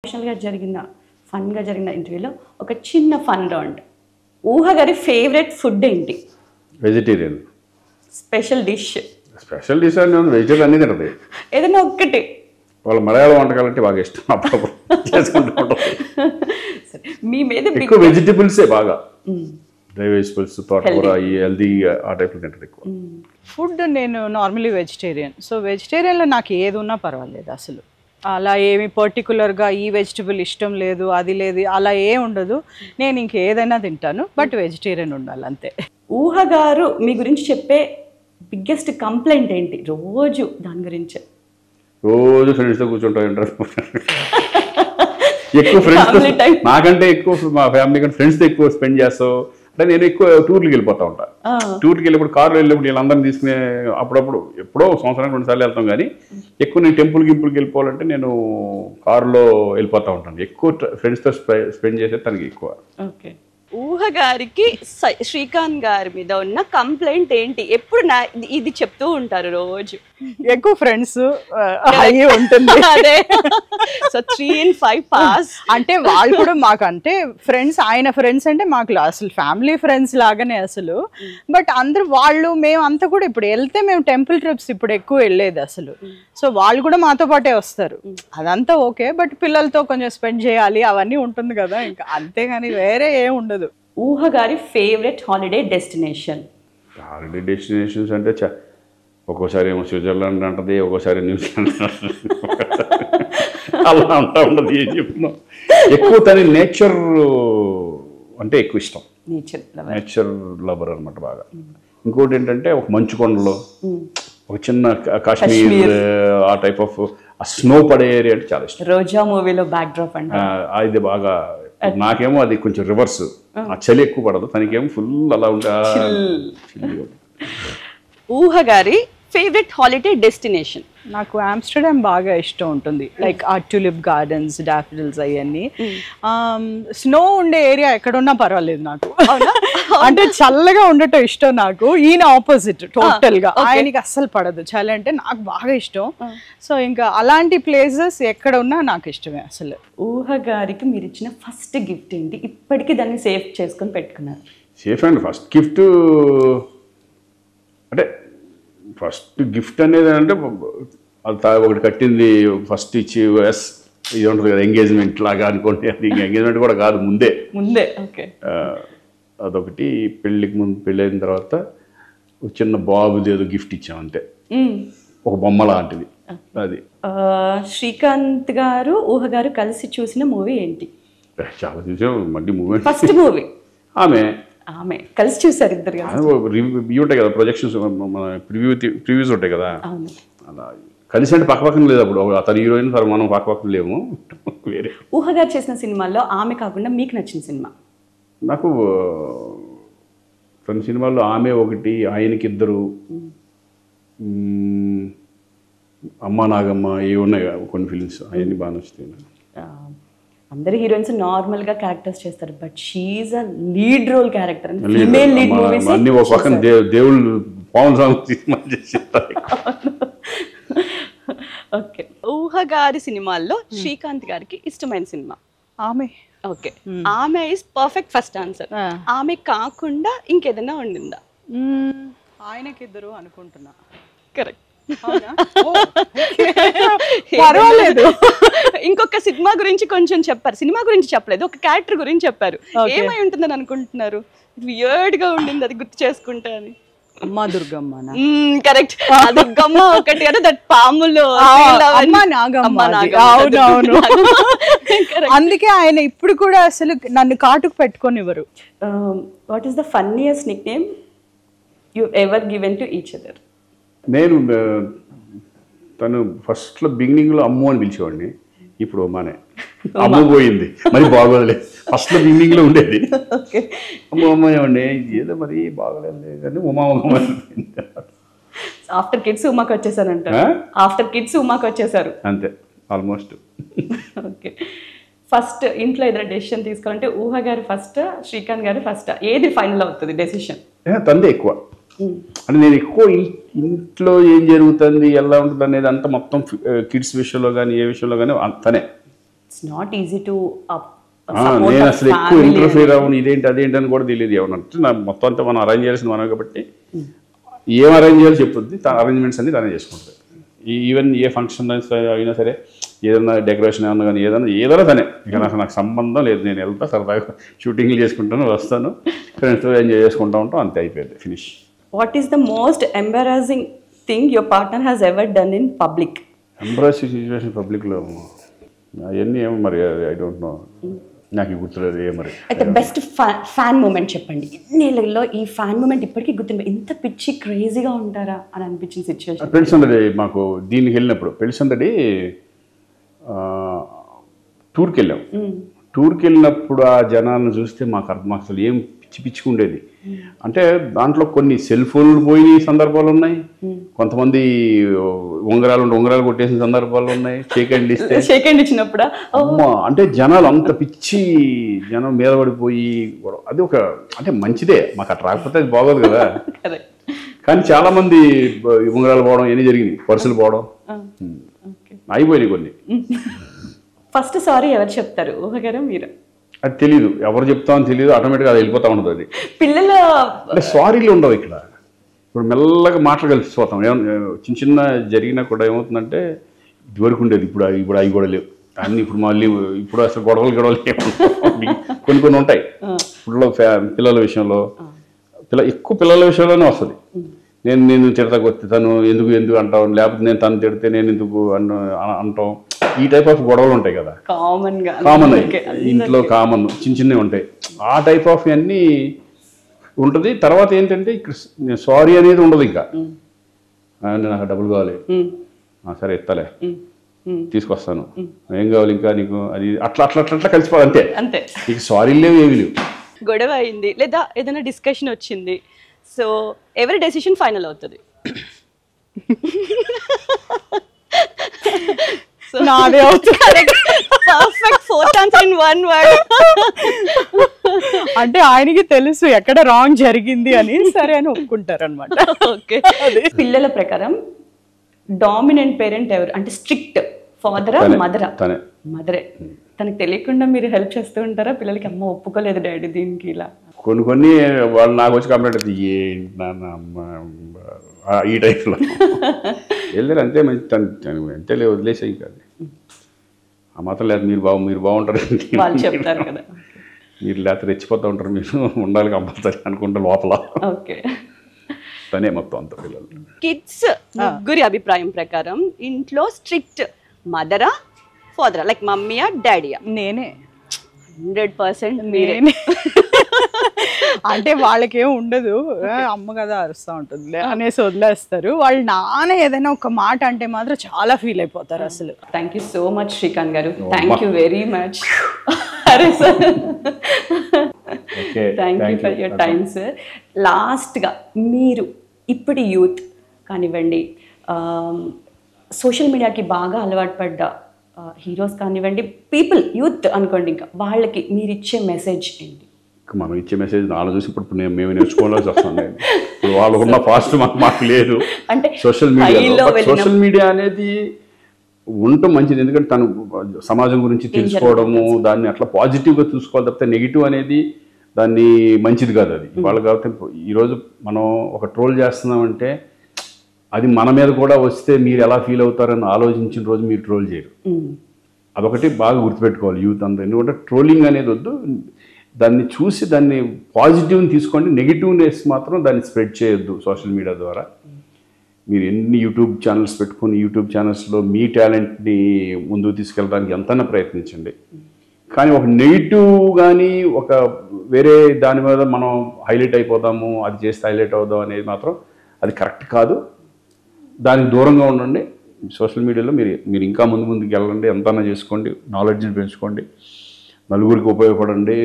ప్రొఫెషనల్గా జరిగిన ఫన్గా జరిగిన ఇంటర్వ్యూలో ఒక చిన్న ఫన్ రౌండ్. ఊహ గారి ఫేవరెట్ ఫుడ్ ఏంటి? Vegetarian. Special dish? Special dish అని వెజిటేరియన్ అన్నీ తినది. ఏదైనా ఒక్కటి. వాళ్ళ మలయాళ వంటకాలు అంటే బాగా ఇష్టం. అప్పుడప్పుడు చేసుకుంటూ ఉంటాం. మీ మీద ఎక్కువ వెజిటబుల్సే బాగా, డ్రై వెజిటబుల్స్, తోటకూర, ఈ హెల్దీ ఆ టైప్లో తింటారు ఎక్కువ. ఫుడ్ నేను నార్మల్లీ వెజిటేరియన్. సో వెజిటేరియన్లో నాకు ఏది ఉన్నా పర్వాలేదు. అసలు అలా ఏమి పర్టికులర్గా ఈ వెజిటబుల్ ఇష్టం లేదు, అది లేదు, అలా ఏ ఉండదు. నేను ఇంకేదైనా తింటాను, బట్ వెజిటేరియన్ ఉండాలి అంతే. ఊహ గారు మీ గురించి చెప్పే బిగ్గెస్ట్ కంప్లైంట్ ఏంటి రోజు దాని గురించి? రోజు ఫ్రెండ్స్తో కూర్చుంటా ఉంటారు. ఎక్కువ ఫ్రెండ్స్, నాకంటే ఎక్కువ మా ఫ్యామిలీ కంటే ఫ్రెండ్స్తో ఎక్కువ స్పెండ్ చేస్తావు. అంటే నేను ఎక్కువ టూర్కి వెళ్ళిపోతా ఉంటా. టూర్కి వెళ్ళినప్పుడు కార్లో వెళ్ళినప్పుడు వీళ్ళందరినీ తీసుకునే అప్పుడప్పుడు ఎప్పుడో సంవత్సరానికి 2 సార్లు వెళ్తాం. కానీ ఎక్కువ నేను టెంపుల్కి వెళ్ళిపోవాలంటే నేను కారులో వెళ్ళిపోతూ ఉంటాను. ఎక్కువ ఫ్రెండ్స్తో స్పెండ్ చేసేది తనకి ఎక్కువ. ఓకే. ఊహ గారికి శ్రీకాంత్ గారి మీద ఉన్న కంప్లైంట్ ఏంటి? ఎప్పుడు ఇది చెప్తూ ఉంటారు రోజు? ఎక్కువ ఫ్రెండ్స్ అయ్యి ఉంటుంది. అదే. సో 3 in 5 పాస్ అంటే వాళ్ళు కూడా మాకు అంటే ఫ్రెండ్స్, ఆయన ఫ్రెండ్స్ అంటే మాకు అసలు ఫ్యామిలీ ఫ్రెండ్స్ లాగానే అసలు. బట్ అందరూ వాళ్ళు మేము అంతా కూడా ఇప్పుడు వెళ్తే మేము టెంపుల్ ట్రిప్స్ ఇప్పుడు ఎక్కువ వెళ్ళేది అసలు. సో వాళ్ళు కూడా మాతో పాటే వస్తారు. అదంతా ఓకే, బట్ పిల్లలతో కొంచెం స్పెండ్ చేయాలి అవన్నీ ఉంటుంది కదా, ఇంకా అంతేగాని వేరే ఏం ఉండదు. ఊహ గారి favourite holiday destination? Holiday destinations అంటే ఒక్కోసారి ఏమో స్విట్జర్లాండ్ అంటది, ఒక్కోసారి న్యూజిలాండ్ అలా అంటా ఉండదు. ఏం చెప్తున్నాం, ఎక్కువ తన నేచర్ అంటే ఎక్కువ ఇష్టం. నేచర్ లవర్ అనమాట బాగా. ఇంకోటి ఏంటంటే ఒక మంచు కొండలో ఒక చిన్న కాశ్మీర్ ఆ టైప్ ఆఫ్ స్నో పడే ఏరియా అంటే చాలా ఇష్టం. రోజా మూవీలో బ్యాక్ డ్రాప్ అంటే అది బాగా. నాకేమో అది కొంచెం రివర్స్, ఆ చలి ఎక్కువ పడదు, తనకేమో ఫుల్ అలా ఉంటా. ఊహ గారి ఫేవరెట్ హాలిడే డెస్టినేషన్? నాకు ఆమ్స్టర్డామ్ బాగా ఇష్టం ఉంటుంది. లైక్ ఆ ట్యూలిప్ గార్డెన్స్, డాఫిడిల్స్ అవన్నీ. స్నో ఉండే ఏరియా ఎక్కడున్నా పర్వాలేదు నాకు. అంటే చల్లగా ఉండటం ఇష్టం నాకు. ఈయన ఆపోజిట్ టోటల్ గా. ఆయనకి అస్సలు పడదు చలి అంటే, నాకు బాగా ఇష్టం. సో ఇంకా అలాంటి ప్లేసెస్ ఎక్కడ ఉన్నా నాకు ఇష్టమే అసలు. ఊహ గారికి మీరు ఇచ్చిన ఫస్ట్ గిఫ్ట్ ఏంటి? ఇప్పటికీ దాన్ని సేఫ్ చేసుకొని పెట్టుకున్నారు? సేఫ్ అండ్ ఫస్ట్ గిఫ్ట్ అంటే ఫస్ట్ గిఫ్ట్ అనేది అంటే అది ఒకటి కట్టింది ఫస్ట్ ఇచ్చి ఇది ఉంటుంది కదా, ఎంగేజ్మెంట్ లాగా అనుకోండి. అది ఎంగేజ్మెంట్ కూడా కాదు, ముందే. ఓకే. అదొకటి. పెళ్ళికి ముందు, పెళ్ళైన తర్వాత ఒక చిన్న బాబుది ఏదో గిఫ్ట్ ఇచ్చాం అంతే, ఒక బొమ్మ లాంటిది. అది. శ్రీకాంత్ గారు ఊహ గారు కలిసి చూసిన మూవీ ఏంటి? చాలా చూసాం. మళ్ళీ మూవీ ఫస్ట్ మూవీ ఆమె కలిసి చూసారు ఇద్దరు? రివ్యూ ఉంటాయి కదా, ప్రొజెక్షన్స్, మన ప్రివ్యూస్ ఉంటాయి కదా, అలా కలిసి అంటే పక్కపక్కన లేదు. అప్పుడు అతను హీరోయిన్, మనం పక్కపక్కన లేము, వేరే. ఊహ గారు చేసిన సినిమాల్లో ఆమె కాకుండా మీకు నచ్చిన సినిమా? నాకు తన సినిమాల్లో ఆమె ఒకటి, ఆయనకి ఇద్దరు, అమ్మ నాగమ్మ, ఇవి ఉన్నాయి కొన్ని ఫిలిమ్స్, అవన్నీ బాగా నచ్చుతాయి. అందరు హీరోయిన్స్ నార్మల్ గా క్యారెక్టర్స్ చేస్తారు, but she is a lead role character. Female lead movies అన్ని ఒక పక్కన దేవుళ్ళు పవన్ సాంగ్ సినిమా చేస్తారు. ఓకే. ఊహ గారి సినిమాల్లో శ్రీకాంత్ గారికి ఇష్టమైన సినిమా? ఆమె. ఓకే. ఆమె ఇస్ పర్ఫెక్ట్ ఫస్ట్ ఆన్సర్. ఆమె కాకుండా ఇంకేదైనా ఉండిందా? ఆయనకి ఇద్దరు అనుకుంటున్నా. కరెక్ట్. పర్వాలేదు. ఇంకొక సినిమా గురించి కొంచెం చెప్పారు, సినిమా గురించి చెప్పలేదు, ఒక క్యారెక్టర్ గురించి చెప్పారు. ఏమై ఉంటుందని అనుకుంటున్నారు? వియర్డ్ గా ఉండింది, అది గుర్తు చేసుకుంటా అని. అమ్మా దుర్గమ్మ. కరెక్ట్. దుర్గమ్మ ఒకటి కదా, దట్ పాములు. అవునవును. అందుకే ఆయన ఇప్పుడు కూడా అసలు నన్ను కాటుకు పెట్టుకోనివ్వరు. What is the funniest nick name you ever given to each other? నేను తను ఫస్ట్లో బిగినింగ్లో అమ్ము అని పిలిచేవాడిని, ఇప్పుడు ఉమానే. అమ్ము పోయింది, మరి బాగోదులే. ఫస్ట్లో బిగినింగ్లో ఉండేది అమ్మ అమ్మాయి, ఏదో మరి బాగోలేదు కానీ ఉమా. ఆఫ్టర్ కిడ్స్ ఉమాకి వచ్చేసారంట. ఆఫ్టర్ కిడ్స్ ఉమాకి వచ్చేసారు అంతే ఆల్మోస్ట్. ఓకే. ఫస్ట్ ఇంట్లో ఏదైనా డెసిషన్ తీసుకోవాలంటే ఊహ గారు ఫస్ట్, శ్రీకాంత్ గారు ఫస్ట్, ఏది ఫైనల్ అవుతుంది డెసిషన్? తందే ఎక్కువ. అంటే నేను ఎక్కువ ఇంట్లో ఏం జరుగుతుంది, ఎలా ఉంటుంది అనేది అంతా మొత్తం కిడ్స్ విషయంలో కానీ ఏ విషయంలో కానీ తనే. ఇట్స్ నాట్ ఈజీ టు నేను అసలు ఎక్కువ ఇంటర్ఫియర్ అవ్వను, ఇదేంటి అదేంటి అని కూడా తెలియదు. ఏమన్నా నా మొత్తం అంతా మనం అరేంజ్ చేయాల్సింది మనం కాబట్టి ఏం అరేంజ్ చేయాలో చెప్పుద్ది, అరేంజ్మెంట్స్ అన్ని తనే చేసుకుంటుంది. ఈవెన్ ఏ ఫంక్షన్ అయినా సరే, ఏదైనా డెకరేషన్ ఏమన్నా కానీ ఏదైనా తనే. ఇక నాకు సంబంధం లేదు, నేను వెళ్తా సరదాగా షూటింగ్లు చేసుకుంటాను, వస్తాను, ఫ్రెండ్స్తో ఎంజాయ్ చేసుకుంటూ ఉంటాం, అంతే, అయిపోయింది, finish. What is the most embarrassing thing your partner has ever done in public? Embarrassing situation పబ్లిక్లో అవన్నీ ఏమో మరి, ఐ డోంట్ నో, నాకు గుర్తులేదు ఏ మరి. అయితే బెస్ట్ ఫ్యాన్ మూమెంట్ చెప్పండి. ఇన్నేళ్ళలో ఈ ఫ్యాన్ మూమెంట్ ఇప్పటికీ గుర్తుంది, ఇంత పిచ్చి క్రేజీగా ఉంటారా అని అనిపించిన సిచ్యువేషన్? పెళ్లి సందడి మాకు దీనికి వెళ్ళినప్పుడు, పెళ్లి సందడి టూర్కి వెళ్ళాం. టూర్కి వెళ్ళినప్పుడు ఆ జనాలను చూస్తే మాకు అసలు ఏం పిచ్చి పిచ్చిగా ఉండేది. అంటే దాంట్లో కొన్ని సెల్ ఫోన్లు పోయిన సందర్భాలు ఉన్నాయి, కొంతమంది ఉంగరాలు కొట్టేసిన సందర్భాలు ఉన్నాయి, షేక్ హ్యాండ్ ఇచ్చినప్పుడు అమ్మా, అంటే జనాలు అంత పిచ్చి జనం మీద పడిపోయి, అది ఒక అంటే మంచిదే, మాకు అట్లా రాకపోతే అది బాగోదు కదా. కానీ చాలా మంది ఉంగరాలు పోవడం ఇవన్నీ జరిగింది, పర్సులు పోవడం అయిపోయినాయి కొన్ని. ఫస్ట్ సారీ ఎవరు చెప్తారు, ఊహగారు మీరు? అది తెలీదు, ఎవరు చెప్తామని తెలియదు, ఆటోమేటిక్గా అది వెళ్ళిపోతా ఉంటుంది. అది పిల్లల అంటే సారీలు ఉండవు ఇక్కడ. ఇప్పుడు మెల్లగా మాటలు కలిసిపోతాం. చిన్న చిన్న జరిగినా కూడా ఏమవుతుందంటే, ఇదివరకు ఉండేది, ఇప్పుడు అవి కూడా లేవు అన్నీ. ఇప్పుడు మళ్ళీ ఇప్పుడు అసలు గొడవలు కొన్ని ఉంటాయి. ఇప్పుడు పిల్లల విషయంలో ఎక్కువ పిల్లల విషయంలోనే వస్తుంది. నేను తిడతాకు వస్తే తను ఎందుకు అంటావు, లేకపోతే నేను తను తిడితే నేను ఎందుకు అంటాం. ఈ టైప్ ఆఫ్ గొడవలు ఉంటాయి కదా, కామన్ ఇంట్లో కామన్ చిన్నవి ఉంటాయి. ఆ టైప్ ఆఫ్ అన్నీ ఉంటుంది. తర్వాత ఏంటంటే ఇక్కడ సారీ అనేది ఉండదు. ఇంకా నాకు డబ్బులు కావాలి, సరే ఎత్తలే, తీసుకొస్తాను, ఏం కావాలి ఇంకా నీకు, అది అట్లా అట్లా అట్లా అట్లా కలిసిపోవాలి, అంతే. ఇక సారీ లేవు, ఏమి లేవు. గొడవ అయింది లేదా ఏదైనా డిస్కషన్ వచ్చింది, సో ఎవరి డెసిషన్ ఫైనల్ అవుతుంది? నాదే అవుతుంది. Perfect fourth answer in one word. అంటే ఆయనకి తెలుసు ఎక్కడ రాంగ్ జరిగింది అని, సరే అని ఒప్పుకుంటారు అనమాట. ఓకే. పిల్లల ప్రకారం డామినెంట్ పేరెంట్ ఎవరు? అంటే స్ట్రిక్ట్ ఫాదరా మదరా? మదరే. తనకు తెలియకుండా మీరు హెల్ప్ చేస్తూ ఉంటారా పిల్లలకి? అమ్మ ఒప్పుకోలేదు డాడీ దీనికి, ఇలా కొన్ని వాళ్ళు నాకు వచ్చి కంప్లైంట్ అవుతుంది, ఏంటి నాన్న ఈ టైప్లో వెళ్ళారు, అంతే అంతే లేదు, వదిలేసాయి. కాదు ఆ మాత్రం లేదు, మీరు బాగుంటారు, వాళ్ళు చెప్తారు కదా, మీరు లేకపోతే రెచ్చిపోతూ ఉంటారు, మీరు ఉండాలి కంపల్సరీ అనుకుంటే లోపల. ఓకే. తనే మొత్తం అంత పిల్లలు. కిడ్స్ ముగ్గురి అభిప్రాయం ప్రకారం ఇంట్లో స్ట్రిక్ట్ మదరా ఫాదరా, లైక్ మమ్మీయా డాడీయా? నేనే. 100% నేనే. అంటే వాళ్ళకేం ఉండదు, అమ్మ కదా అరుస్తూ ఉంటుంది అనేసి వదిలేస్తారు. వాళ్ళు నాన్న ఏదైనా ఒక మాట అంటే మాత్రం చాలా ఫీల్ అయిపోతారు అసలు. Thank you so much Srikanth గారు, థ్యాంక్ యూ వెరీ మచ్. అరే sir, thank you for your time sir. లాస్ట్గా మీరు ఇప్పటి యూత్ కానివ్వండి, సోషల్ మీడియాకి బాగా అలవాటు పడ్డ హీరోస్ కానివ్వండి, పీపుల్ యూత్ అనుకోండి, ఇంకా వాళ్ళకి మీరు ఇచ్చే మెసేజ్ ఏంటి? మనం ఇచ్చే మెసేజ్ నాలుగు చూసి ఇప్పుడు మేము నేర్చుకోవాల్సి వస్తుంది. ఇప్పుడు వాళ్ళు ఉన్న ఫాస్ట్ మాకు లేదు. అంటే సోషల్ మీడియా అనేది ఉండటం మంచిది, ఎందుకంటే తను సమాజం గురించి తెలుసుకోవడము, దాన్ని అట్లా పాజిటివ్గా చూసుకోవాలి తప్పితే నెగిటివ్ అనేది దాన్ని మంచిది కాదు. అది వాళ్ళు కాబట్టి ఈరోజు మనం ఒక ట్రోల్ చేస్తున్నామంటే అది మన మీద కూడా వస్తే మీరు ఎలా ఫీల్ అవుతారని ఆలోచించిన రోజు మీరు ట్రోల్ చేయరు. అదొకటి బాగా గుర్తుపెట్టుకోవాలి యూత్ అంతా. ఎందుకంటే ట్రోలింగ్ అనేది వద్దు, దాన్ని చూసి దాన్ని పాజిటివ్ని తీసుకోండి, నెగిటివ్నెస్ మాత్రం దాన్ని స్ప్రెడ్ చేయొద్దు సోషల్ మీడియా ద్వారా. మీరు ఎన్ని యూట్యూబ్ ఛానల్స్ పెట్టుకొని యూట్యూబ్ ఛానల్స్లో మీ టాలెంట్ని ముందుకు తీసుకెళ్ళడానికి ఎంతైనా ప్రయత్నించండి. కానీ ఒక నెగిటివ్ కానీ ఒక వేరే దాని మీద మనం హైలైట్ అయిపోతాము, అది చేస్తే హైలైట్ అవుదాం అనేది మాత్రం అది కరెక్ట్ కాదు. దానికి దూరంగా ఉండండి. సోషల్ మీడియాలో మీరు ఇంకా ముందుకు వెళ్ళండి, ఎంతైనా చేసుకోండి, నాలెడ్జ్ని పెంచుకోండి, నలుగురికి ఉపయోగపడండి.